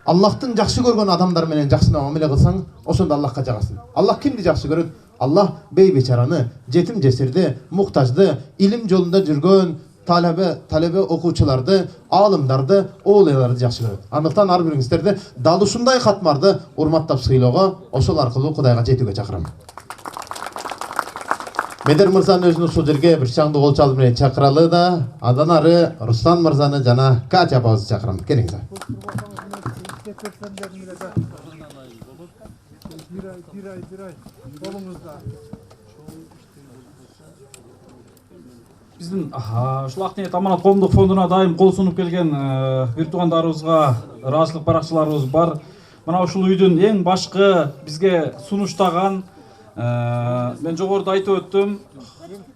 Аллахтың жақсы көрген адамдар менен жақсы мамиле кылсаң, ошондо Аллахка жагасың. Аллах кимди жақсы көрөт? Аллах бейбечараны, жетим жесирди, муктажды, илим жолунда жүргөн талебе окуучуларды, алымдарды, оолайларды жакшы көрөт. Андыктан ар бириңиздерди дал ушундай катмарды урматтап сыйлоого, ошол аркылуу Кудайга жетүүгө чакырам. Медер мырзаны өзүнүн ушул жерге бир чаңды кол чалуу менен чакыралы да, андан ары Руслан мырзаны жана Катя апабызды чакырам. Келиңиздер. Биздин ушул Акниет Аманат коомдук фондуна дайым кол сунуп келген бир туугандарыбызга ыраазычылык баракчыларыбыз бар. Мына ушул үйдүн эң башкы бизге сунуштаган, мен жогоруда айтып өттүм,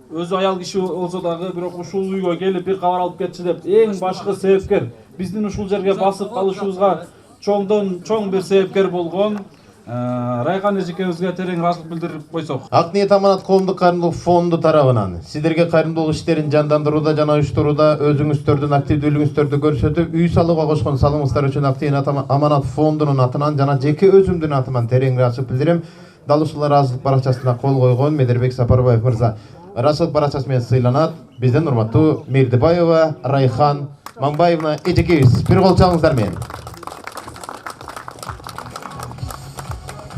өзү аял киши болсо дагы, бирок ушул үйгө келип бир кабар алып кетчи деп эң башкы себепкер, биздин ушул жерге басып калышыбызга чоңдон чоң бир себепкер болгон Райхан эжекебизге терең ыраазычылык билдирип койсок. Акниет Аманат коомдук кайрымдуулук фонду тарабынан сиздерге кайрымдуулук иштерин жандандырууда жана уюштурууда өзүңүздөрдүн активдүүлүгүңүздөрдү көрсөтүп, үй салууга кошкон салымыңыздар үчүн Акниет Аманат фондунун атынан жана жеке өзүмдүн атыман терең ыраазычылык билдирем. Дал ушул ыраазычылык баракчасына кол койгон Медербек Сапарбаев мырза ыраазычылык баракчасы менен сыйланат. Биздин урматтуу Мирдибаева Райхан Маңбаевна эжекебиз. Бир кол чалыңыздар менен.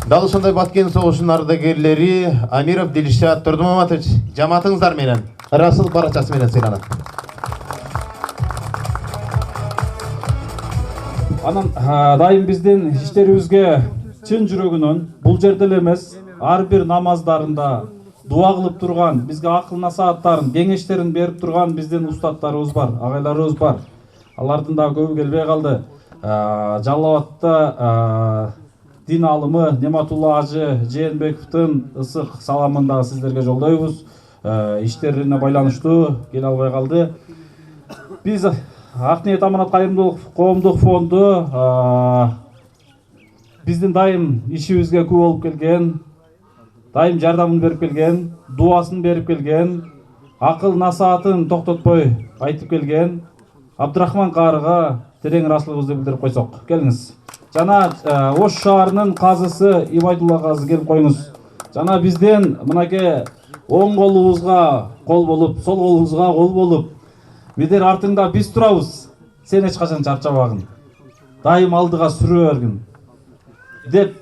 Дал ушундай Баткен согушунун ардагерлери Амиров Дилшат Турдумаматович жамаатыңыздар менен ыраазычылык баракчасы менен сыйланат. Анан дайым биздин иштерибизге чын жүрөгүнөн бул жерде эле эмес, ар бир намаздарында дуа кылып турган, бизге акыл насааттарын, кеңештерин берип турган биздин устаттарыбыз бар, агайларыбыз бар. Алардын да көбү келбей калды. Жалал Абадта дин алымы Нематулла Ажы Жээнбековдун ысык саламын да сиздерге жолдойбуз. Иштерине байланыштуу келе албай калды. Биз Акниет Аманат кайрымдуулук коомдук фонду биздин дайым ишибизге күбө болуп келген, дайым жардамын берип келген, дуасын берип келген, акыл насаатын токтотпой айтып келген Абдрахман Карыга терең ыраазычылыгыбызды билдирип койсок. Келиңиз. Жана Ош шаарынын казысы Ибайдулла казы келип коюңуз. Жана биздин мынакей оң колубузга кол болуп, сол колубузга кол болуп, Медер артыңда биз турабыз, сен эч качан чарчабагын, дайым алдыга сүрө бергин деп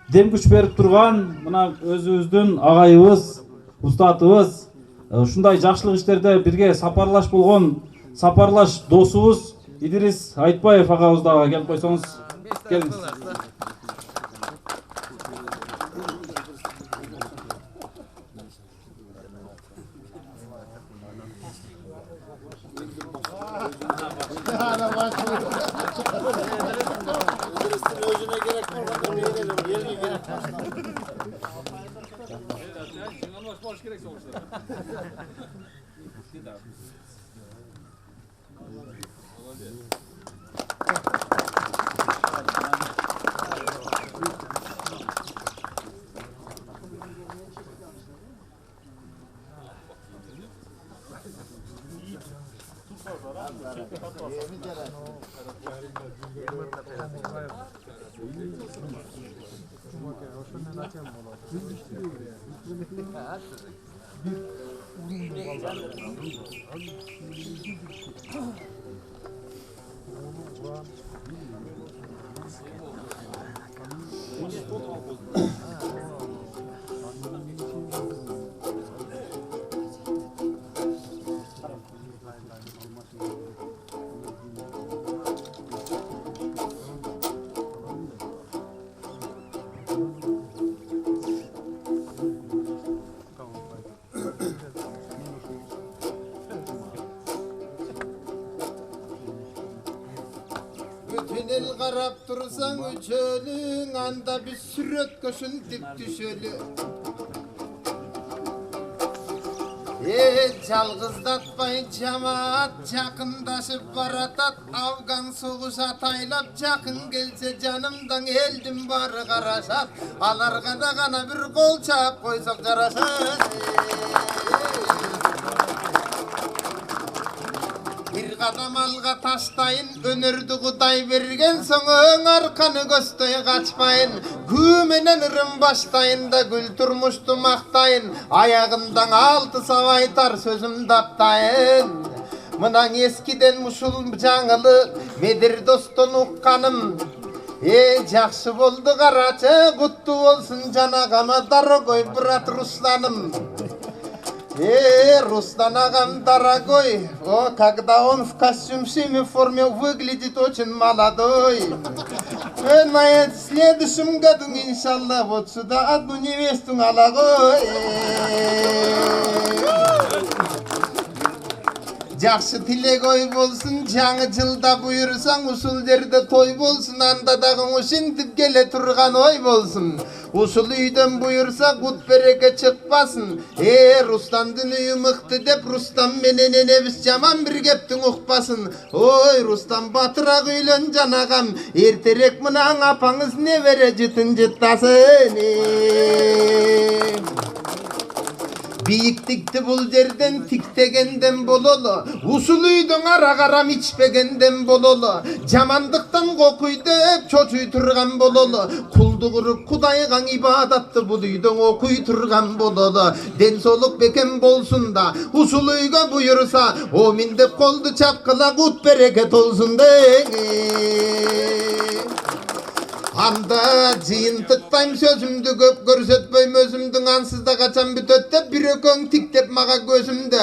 дем күч берип турган мына өзүбүздүн агайыбыз, устатыбыз, ушундай жакшылык иштерде бирге сапарлаш болгон сапарлаш досубуз Идрис Айтбаев агабыз дагы келип койсоңуз. Келиңиз. Tünel qarab tursan çölün, anda bir sürət qoşun dip düşölü. Çalgızdatmayın cemaat, çakındaşıp baratat, Afgan soğuş ataylap, çakın gelse canımdan eldim barı qaraşat, alarga da gana bir qol çap qoysak jaraşat. Bir қадам алға таштайын, өнерді Құдай берген соң өңарқаны көстой қачпайын, күйменен ырым баштайын да гүл тұрмышты мақтайын, аяғымдан алты савайтар сөзім таптайын. Мұнаң ескиден мұшыл жаңылы медір достын ұққаным, жақсы болды қарачы, құтты болсын жанағама, дорогой брат Русланым. Руслан агам дорогой, когда он в костюме в форме выглядит очень молодой. На следующем году, иншаллах, вот сюда одну невесту налагой. Жақсы тілек ой болсын, жаңы жылда бұйырсаң, ұсылдерді той болсын, анда дағы ұшынтіп келе тұрған ой болсын. Ұсыл үйден бұйырса, құт береке шықпасын. Рустамдың үйі мықты деп, Рустам менен енебіс жаман бір кептің ұқпасын. Ой, Рустам батырақ үйлен жанағам, ертерек мұнаң апаңыз не бере жытын жыттасын. Биіктікті бұл жерден тіктегенден бололы, ұсыл үйдің ара-қарам ичпегенден бололы, жамандықтан қоқүйдеп чочуй тұрған бололы, құлды құрып құдайған ибадатты бұл үйдің оқуй тұрған бололы. Денсолық бекем болсын да, ұсыл үйге бұйырса, омин деп қолды чапқыла құт берекет олсын Анда жиынтықтайм сөзімді көп көрсетпейм өзімдің ансызда қачан бүтөттеп бір өкөң тиктеп маға көзімді.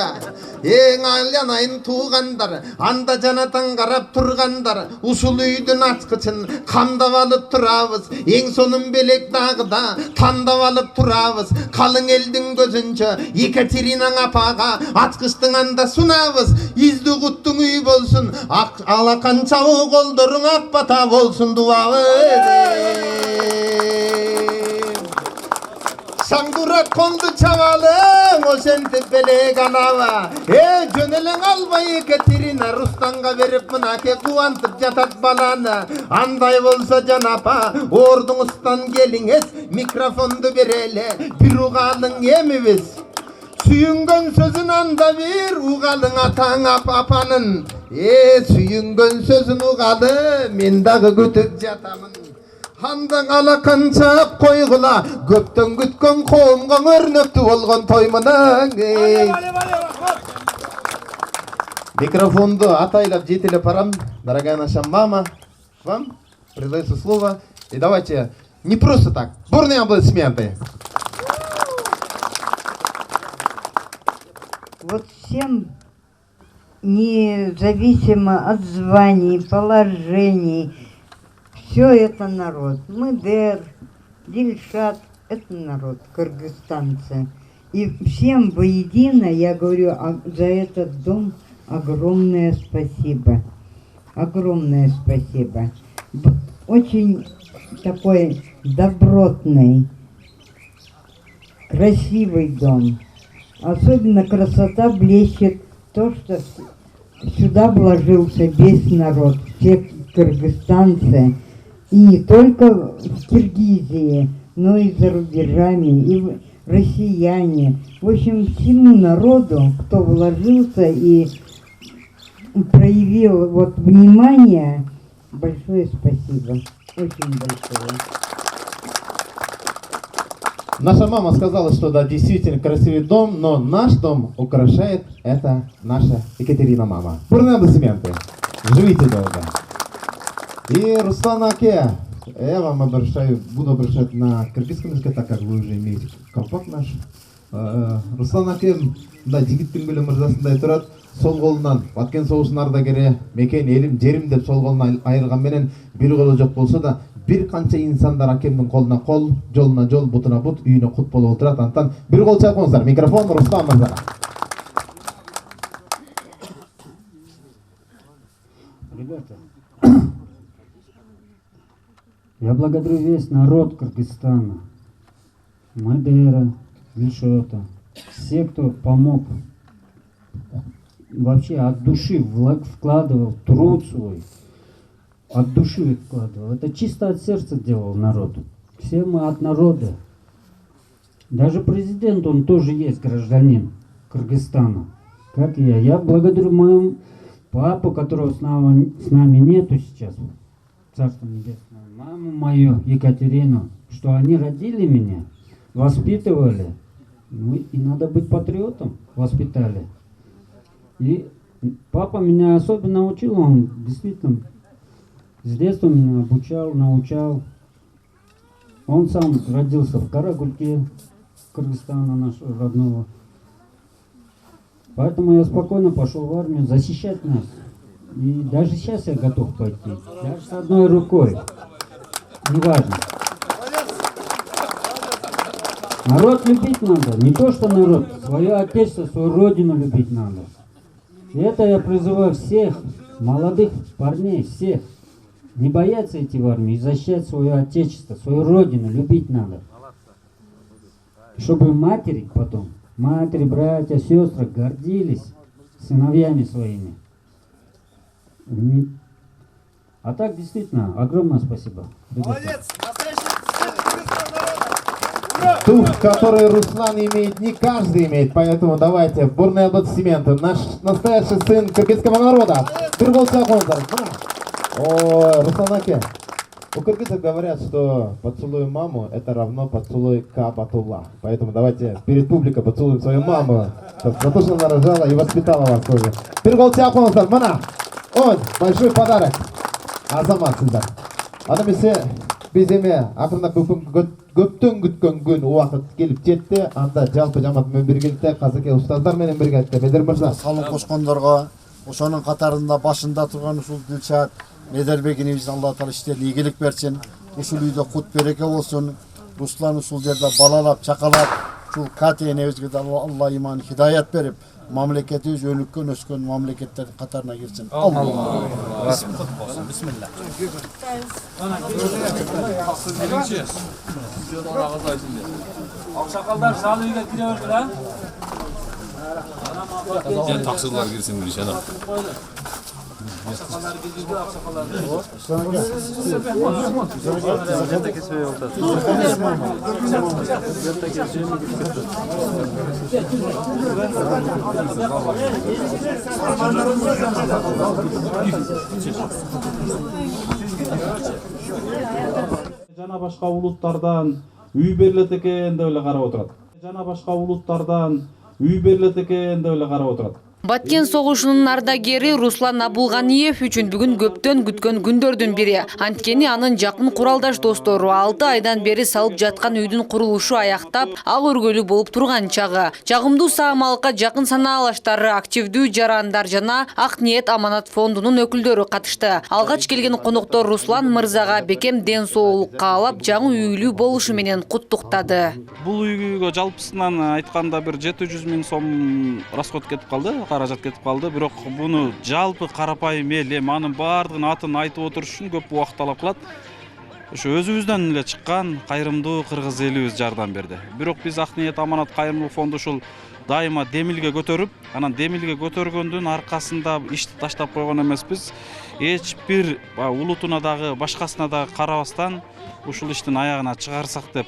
Ең айланайын туғандар, анда жанатан қарап тұрғандар, ұсыл үйдің атқычын қамдап алып тұрабыз. Ең соның белек дағыда тандап алып тұрабыз. Қалың елдің көзінчі Екатеринаң апаға атқыштың анда сунабыз. Изді құттың үй болсын, алақан чауы қолдырың ақбата болсын дуабыз. Саңдурат қолды чавалың, осентіп белек алава. Жөнелің албай Екатерина, Рустанға беріп мұнаке қуантып жатат баланы. Андай болса жанапа, ордың ұстан келіңіз, микрофонды берелі, бір ұғалың емівіз. Сүйінген сөзін анда бір, ұғалың атаң апанын. Сүйінген сөзін ұғалы, мен дағы күтіп жатамын. Хандан алақан чап қойғыла, көптен күткен қоғымға өрнөкті болған тоймының. Микрофонду атайлап жетелеп парам, дорогая наша мама, вам предается слово. И давайте не просто так, бурные аплодисменты. Вот всем, независимо от званий, положений, все это народ. Мыдер, Дильшат – это народ, кыргызстанцы. И всем воедино я говорю за этот дом огромное спасибо. Огромное спасибо. Очень такой добротный, красивый дом. Особенно красота блещет то, что сюда вложился весь народ, все кыргызстанцы. И не только в Киргизии, но и за рубежами, и россияне. В общем, всему народу, кто вложился и проявил вот внимание, большое спасибо. Очень большое. Наша мама сказала, что да, действительно красивый дом, но наш дом украшает это наша Екатерина мама. Бурные аплодисменты. Живите долго. И Руслан Аке, я вам буду обращать на кыргызском языке, так как вы уже имеете колпак наш. Руслан Аке, да, жигиттин беле мырзасындай турат, сол колунан Баткен соғысын ардагери, мекен элим, жерим деп сол колунан айырган менен бир колу жок болсо да, бир канча инсандар акемдин колуна кол, жолуна жол, бутуна бут, үйүнө кут болуп отурат. Антан бир кол чайкаңыздар. Микрофон Руслан мырзага. Ребята, я благодарю весь народ Кыргызстана, Мадера, Дильшота, все, кто помог, вообще от души вкладывал труд свой, от души вкладывал. Это чисто от сердца делал народ. Все мы от народа. Даже президент, он тоже есть гражданин Кыргызстана, как и я. Я благодарю моим папу, которого с нами нету сейчас, Царство Небесное, маму мою, Екатерину, что они родили меня, воспитывали. Ну, и надо быть патриотом, воспитали. И папа меня особенно учил, он действительно с детства меня обучал, научал. Он сам родился в Карагульке, Кыргызстана нашего родного. Поэтому я спокойно пошел в армию защищать нас. И даже сейчас я готов пойти. Даже с одной рукой. Неважно. Народ любить надо. Не то, что народ. Свое отечество, свою родину любить надо. И это я призываю всех молодых парней, всех. Не бояться идти в армию и защищать свое отечество, свою родину любить надо. Чтобы матери потом, матери, братья, сестры гордились сыновьями своими. А так действительно, огромное спасибо. Молодец! Дух, который Руслан имеет, не каждый имеет, поэтому давайте бурные аплодисменты. Наш настоящий сын кыргызского народа. О, Руслан Аке. У кыргызов говорят, что поцелуй маму это равно поцелуй Кабатулла. Поэтому давайте перед публикой поцелуем свою маму. За то, что она рожала и воспитала вас тоже. Мана. Ой, большой подарок. Азамат сыздар. Аны месе беземе акырындап көптөн күткөн күн убакыт келип жетти. Анда жалпы жамаат менен биргеликте казаке устаздар менен биргеликте Бедер мырза. Салым кошкондорго, ошонун катарында башында турган ушул Дилшат Медербек инибиз Алла Таала иштерине ийгилик берсин. Ушул үйдө кут береке болсун. Руслан ушул жерде балалап, чакалап, ушул Кате энебизге да Алла иман хидаят берип, мамлекетибиз өнүккөн, өскөн мамлекеттер катарына кирсин. Алла. Бисмилlah. Аксакалдар салы үйгө кире берди да. Taksırlar girsin bir işe. Жана башка улуттардан үй берилет экен деп эле карап отурат. Жана башка улуттардан үй берилет экен деп эле карап отурат. Баткен согушунун ардагери Руслан Абулганиев үчүн бүгүн көптөн күткөн күндөрдүн бири. Анткени анын жакын куралдаш достору 6 айдан бери салып жаткан үйдүн курулушу аяктап, ак өргөлүү болуп турган чагы. Жагымдуу саамалыкка жакын санаалаштары, активдүү жарандар жана Ак ниет аманат фондунун өкүлдөрү катышты. Алгач келген коноктор Руслан мырзага бекем ден соолук каалап, жаңы үйлүү болушу менен куттуктады. Бул үйгө жалпысынан айтканда бир 700 000 сом расход кетип калды. Каражат кетип калды, бирок буну жалпы карапайым эл анын баардыгын атын айтып отуруш үчүн көп убакыт талап кылат. Ошо өзүбүздөн эле чыккан кайрымдуу кыргыз элибиз жардам берди. Бирок биз Ак ниет аманат кайрымдуулук фонду ушул дайыма демилге көтөрүп, анан демилге көтөргөндүн аркасында ишти таштап койгон эмеспиз. Эч бир улутуна дагы, башкасына дагы карабастан ушул иштин аягына чыгарсак деп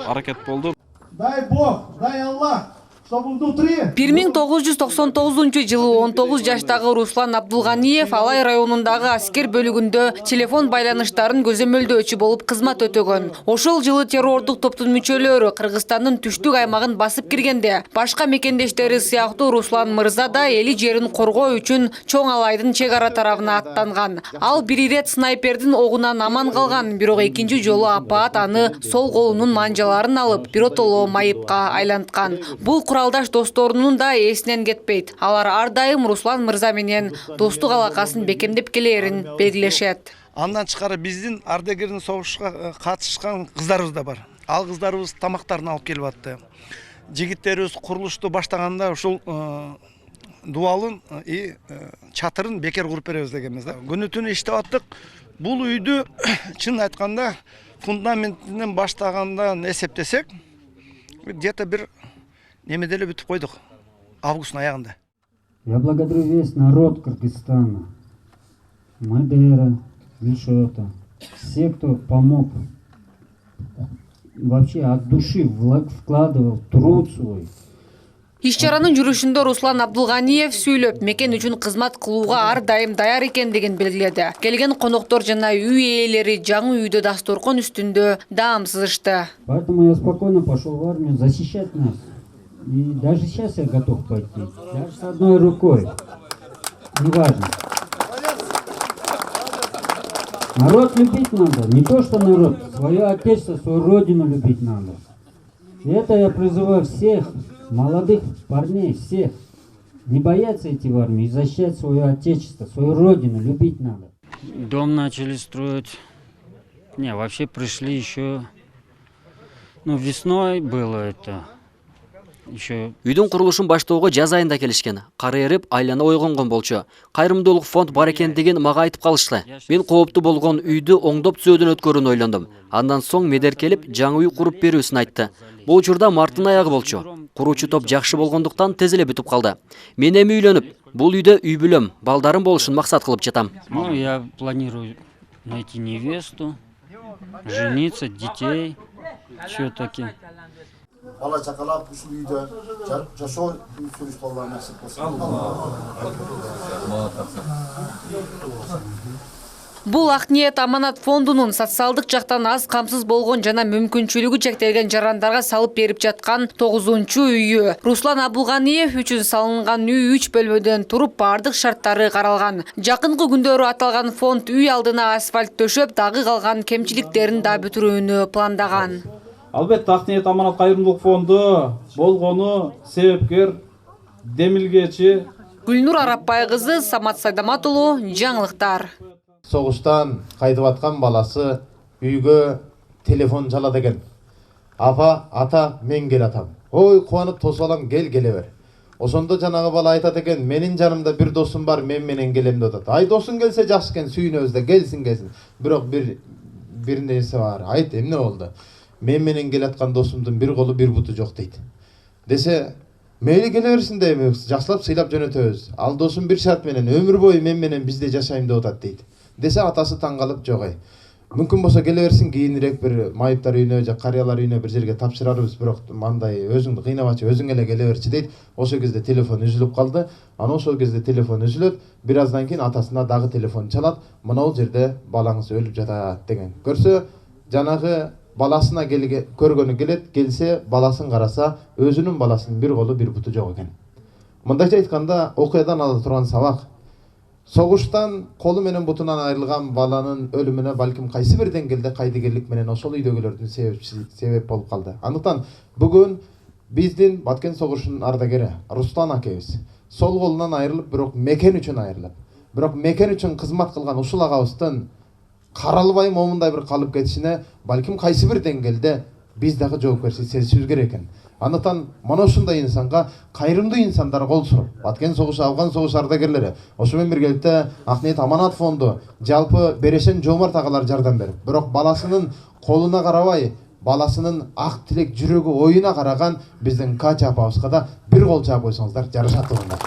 аракет болду. Дай Бог, дай Аллах, чтобы внутри... 1999 жылы 19 жаштагы Руслан Абдулганиев Алай районундагы аскер бөлүгүндө телефон байланыштарын көзөмөлдөөчү болуп кызмат өтөгөн. Ошол жылы террордук топтун мүчөлөрү Кыргызстандын түштүк аймагын басып киргенде, башка мекендештери сыяктуу Руслан мырза да эли жерин коргоо үчүн Чоң Алайдын чек ара тарабына аттанган. Ал бир ирет снайпердин огунан аман калган, бирок экинчи жолу апаат аны сол колунун манжаларын алып, биротоло майыпка айланткан. Бул куралдаш досторунун да эсинен кетпейт. Алар ар дайым Руслан мырза менен достук алакасын бекемдеп келерин белгилешет. Андан тышкары биздин ардагердин согушка катышкан кыздарыбыз да бар. Ал кыздарыбыз тамактарын алып келип атты. Жигиттерибиз курулушту баштаганда ушул дубалын и чатырын бекер куруп беребиз дегенбиз да. Күнү түнү иштеп аттык. Бул үйдү чын айтканда фундаментинен баштагандан эсептесек, где-то бир немеделе бүтүп койдук августтун аягында. Я благодарю весь народ Кыргызстана, Мадера, Вишота, все, кто помог, вообще от души вкладывал труд свой, Иш чаранын жүрүшүндө Руслан Абдулганиев сүйлөп, мекен үчүн кызмат кылууга ар дайым даяр экендигин белгиледи. Келген коноктор жана үй ээлери жаңы үйдө дасторкон үстүндө даам сызышты. Поэтому я спокойно пошел в армию защищать нас. И даже сейчас я готов пойти. Даже с одной рукой. Неважно. Народ любить надо. Не то, что народ. Свое отечество, свою родину любить надо. И это я призываю всех молодых парней, всех. Не бояться идти в армию и защищать свое отечество, свою родину любить надо. Дом начали строить. Не, вообще пришли еще... Ну, весной было это. Үйдүн курулушун баштоого жаз айында келишкен. Кары эрип, айлана ойгонгон болчу. Кайрымдуулук фонд бар экендигин мага айтып калышты. Мен кооптуу болгон үйдү оңдоп түзөөдөн өткөрүүнү ойлондум. Андан соң медер келип, жаңы үй куруп берүүсүн айтты. Бул учурда марттын аягы болчу. Куруучу топ жакшы болгондуктан тез эле бүтүп калды. Мен эми үйлөнүп, бул үйдө үй бүлөм, балдарым болушун максат кылып жатам. Ну, я планирую найти невесту, жениться, детей, все-таки. Бала чакалап ушул үйдө жашоо сүрүштү Алла насип кылсын. Бул ак ниет аманат фондунун социалдык жактан аз камсыз болгон жана мүмкүнчүлүгү чектелген жарандарга салып берип жаткан 9-чу үйү. Руслан Абдулганиев үчүн салынган үй 3 бөлмөдөн туруп бардык шарттары каралган. Жакынкы күндөрү аталган фонд үй алдына асфальт төшөп, дагы калган кемчиликтерин да бүтүрүүнү пландаган. Албетте ак ниет аманат кайрымдуулук фонду болгону себепкер, демилгечи. Гүлнур Арапбай кызы, Самат Сайдаматулу, жаңылыктар. Согуштан кайтып аткан баласы үйгө телефон чалат экен. Апа, ата, мен келатам. Ой, кубанып тосалам, келе бер. Ошондо жанагы бала айтат экен, менин жанымда бир досум бар, мен менен келем деп атат. Ай, досуң келсе жакшы экен, сүйүнөбүз да, келсин. Бирок бир нерсе бар. Айт, эмне болду? Мен менен келаткан досумдун бир колу бир буту жок дейт. Десе, мейли келе берсин дейм, жакшылап сыйлап жөнөтөбүз. Ал досум бир шарт менен өмүр бою мен менен бизде жашайм деп атат дейт. Десе атасы таң калып, жок ай. Мүмкүн болсо келе берсин, кийинирээк бир майыптар үйүнө же карыялар үйүнө бир жерге тапшырарбыз, бирок мындай өзүңдү кыйнабачы, өзүң эле келе берчи дейт. Ошол кезде телефон үзүлүп калды. Анан ошол кезде телефон үзүлөт. Бир аздан кийин атасына дагы телефон чалат. Мынау жерде балаңыз өлүп жатат деген. Көрсө, жанагы баласына көргөнү келет, келсе баласын караса, өзүнүн баласынын бир колу бир буту жок экен. Мындайча айтканда, окуядан ала турган сабак. Согуштан колу менен бутунан айрылган баланын өлүмүнө балким кайсы бир деңгээлде кайдыгерлик менен ошол үйдөгүлөрдүн себеп болуп калды. Андыктан бүгүн биздин Баткен согушунун ардагери Руслан акебиз сол колунан айрылып, бирок мекен үчүн айрылып, бирок мекен үчүн кызмат кылган ушул агабыздын каралбай момундай бир калып кетишине балким кайсы бир деңгээлде биз дагы жоопкерчилик сезишибиз керек экен. Андыктан мына ушундай инсанга кайрымдуу инсандар кол суруп, Баткен согушу, Афган согушу ардагерлери, ошо менен биргеликте Ак ниет аманат фонду, жалпы Берешен Жомарт агалар жардам берип, бирок баласынын колуна карабай, баласынын ак тилек жүрөгү оюна караган биздин Катя апабызга да бир кол чаап койсоңуздар жарашат тургундар.